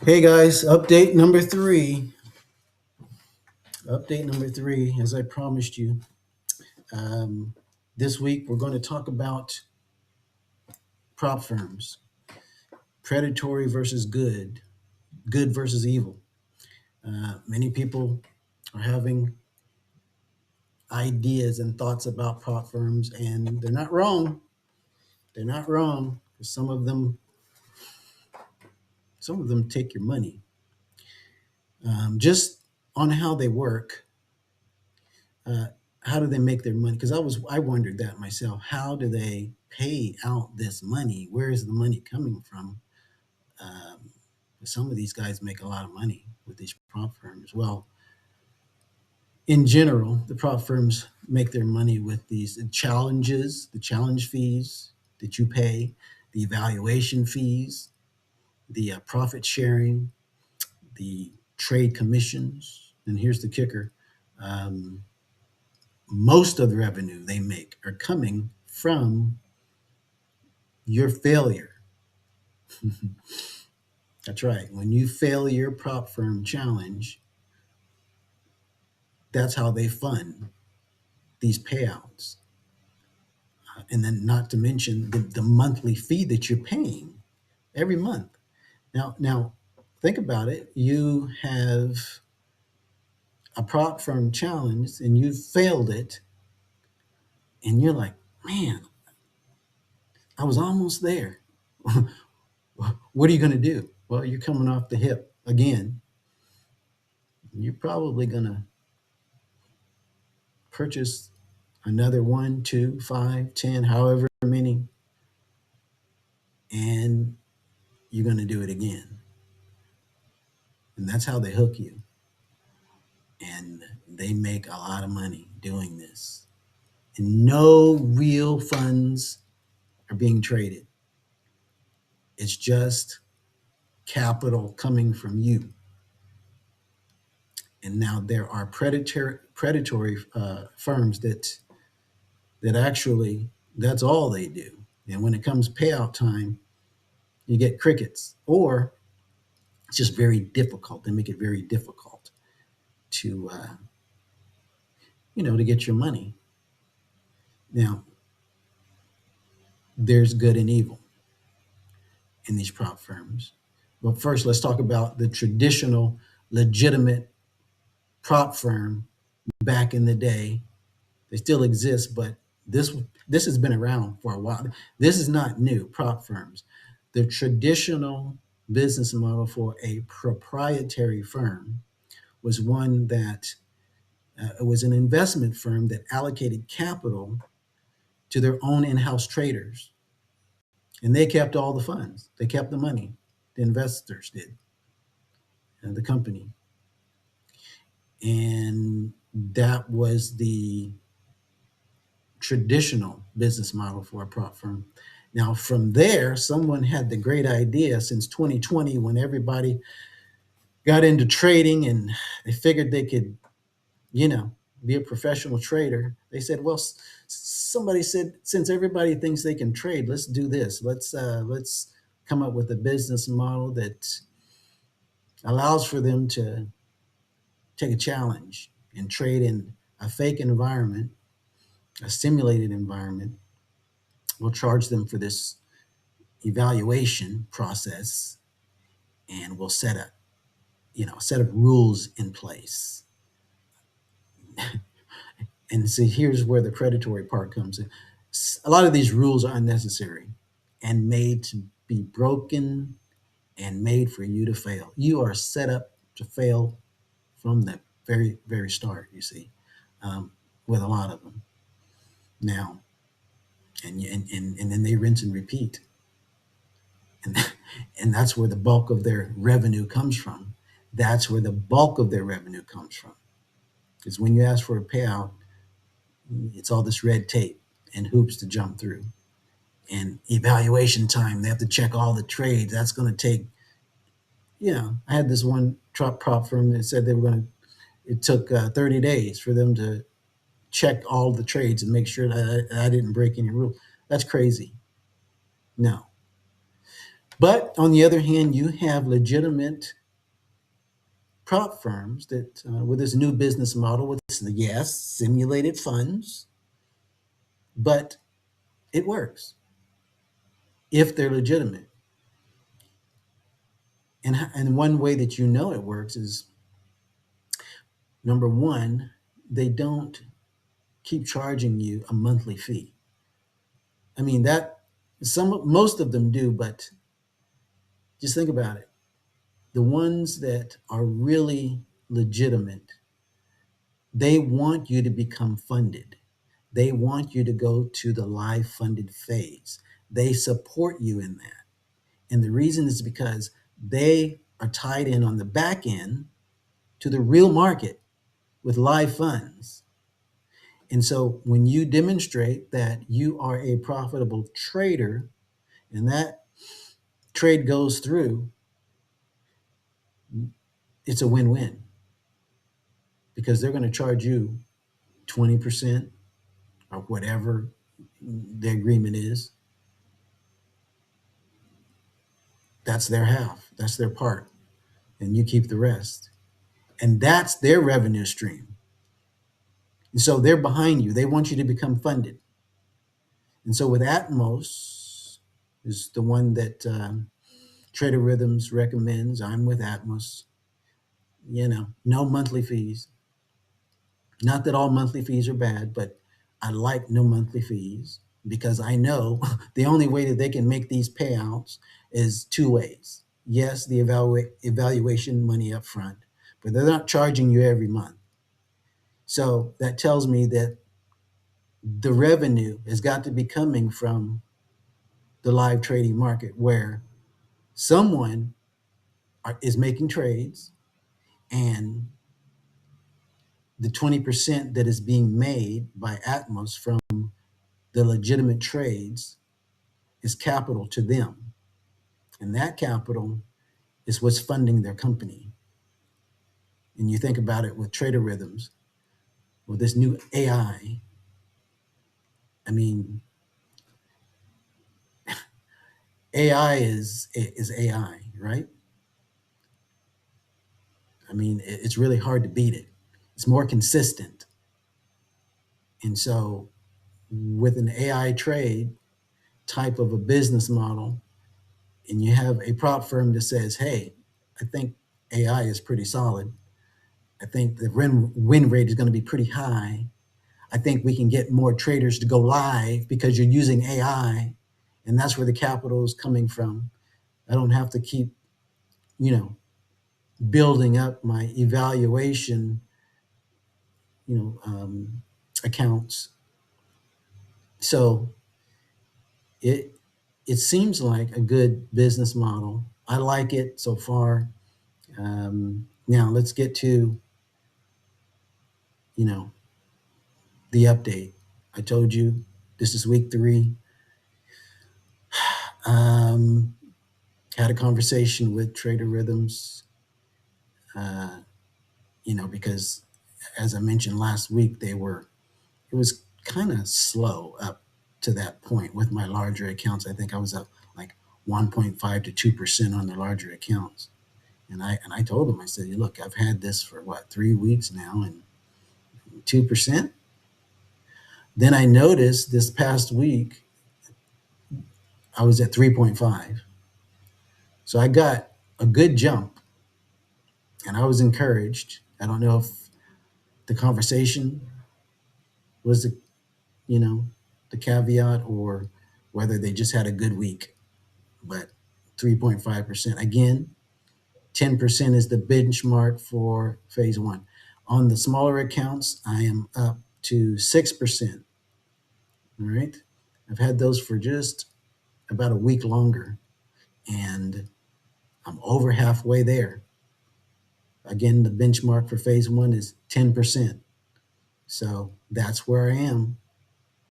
Hey guys, update number three. Update number three, as I promised you. Um, this week we're going to talk about prop firms, predatory versus good, good versus evil. Many people are having ideas and thoughts about prop firms, and they're not wrong. They're not wrong. Some of them take your money. Just on how they work, uh, how do they make their money? Because I wondered that myself. How do they pay out this money? Where is the money coming from? Um, some of these guys make a lot of money with these prop firms. Well, in general, the prop firms make their money with these challenges, the challenge fees that you pay, the evaluation fees, the profit sharing, the trade commissions. And here's the kicker. Um, Most of the revenue they make are coming from your failure. That's right. When you fail your prop firm challenge, that's how they fund these payouts. And then, not to mention the monthly fee that you're paying every month. Now, think about it. You have a prop firm challenge and you failed it, and you're like, man, I was almost there. What are you going to do? Well, you're coming off the hip again. You're probably going to purchase another one, two, five, 10, however many, and you're going to do it again. And that's how they hook you. And they make a lot of money doing this. And no real funds are being traded. It's just capital coming from you. And now there are predatory firms that actually that's all they do. And when it comes payout time, you get crickets, or it's just very difficult. They make it very difficult to to get your money. Now, there's good and evil in these prop firms. But first, let's talk about the traditional, legitimate prop firm back in the day. They still exist, but this has been around for a while. This is not new. Prop firms, the traditional business model for a proprietary firm was one that it was an investment firm that allocated capital to their own in-house traders, and they kept all the funds. They kept the money. The investors did, the company, and that was the traditional business model for a prop firm. Now, from there, someone had the great idea since 2020 when everybody got into trading and they figured they could, you know, be a professional trader. They said, well, somebody said, since everybody thinks they can trade, let's do this. Let's come up with a business model that allows for them to take a challenge and trade in a fake environment, a simulated environment. We'll charge them for this evaluation process, and we'll set a set of rules in place. And so here's where the predatory part comes in. A lot of these rules are unnecessary and made to be broken and made for you to fail. You are set up to fail from the very, very start, you see, um, with a lot of them. Now, and then they rinse and repeat. And, and that's where the bulk of their revenue comes from. That's where the bulk of their revenue comes from. Because when you ask for a payout, it's all this red tape and hoops to jump through. And evaluation time, they have to check all the trades. That's going to take, I had this one prop firm that said they were going to, it took 30 days for them to check all the trades and make sure that I didn't break any rule. That's crazy. No. But on the other hand, you have legitimate prop firms that, with this new business model, with yes, simulated funds, but it works if they're legitimate. And one way that you know it works is, number one, they don't keep charging you a monthly fee. I mean that most of them do, but just think about it. The ones that are really legitimate, they want you to become funded. They want you to go to the live funded phase. They support you in that. And the reason is because they are tied in on the back end to the real market with live funds. And so when you demonstrate that you are a profitable trader and that trade goes through, it's a win win because they're going to charge you 20% or whatever the agreement is. That's their half, that's their part, and you keep the rest. And that's their revenue stream. And so they're behind you, they want you to become funded. And so with Atmos, is the one that Tradeorithms recommends. I'm with Atmos. No monthly fees. Not that all monthly fees are bad, but I like no monthly fees because I know the only way that they can make these payouts is two ways. Yes, the evaluation money up front, but they're not charging you every month. So that tells me that the revenue has got to be coming from the live trading market where someone is making trades, and the 20% that is being made by Atmos from the legitimate trades is capital to them. And that capital is what's funding their company. And you think about it with Tradeorithms, with this new AI. I mean, AI is AI, right? I mean, it's really hard to beat it. It's more consistent. And so with an AI trade type of a business model, and you have a prop firm that says, hey, I think AI is pretty solid. I think the win rate is going to be pretty high. I think we can get more traders to go live because you're using AI, and that's where the capital is coming from. I don't have to keep, you know, building up my evaluation, you know, accounts. So it it seems like a good business model. I like it so far. Now let's get to, you know, the update. I told you this is week 3. Um, had a conversation with Tradeorithms, uh, because as I mentioned last week, it was kind of slow up to that point with my larger accounts. I think I was up like 1.5 to 2% on the larger accounts. And I told them, I said, look, I've had this for what, 3 weeks now, and 2%. Then I noticed this past week I was at 3.5. So I got a good jump, and I was encouraged. I don't know if the conversation was you know, the caveat or whether they just had a good week. But 3.5%. Again, 10% is the benchmark for phase one. On the smaller accounts, I am up to 6%. All right. I've had those for just about a week longer, and I'm over halfway there. Again, the benchmark for phase one is 10%. So that's where I am.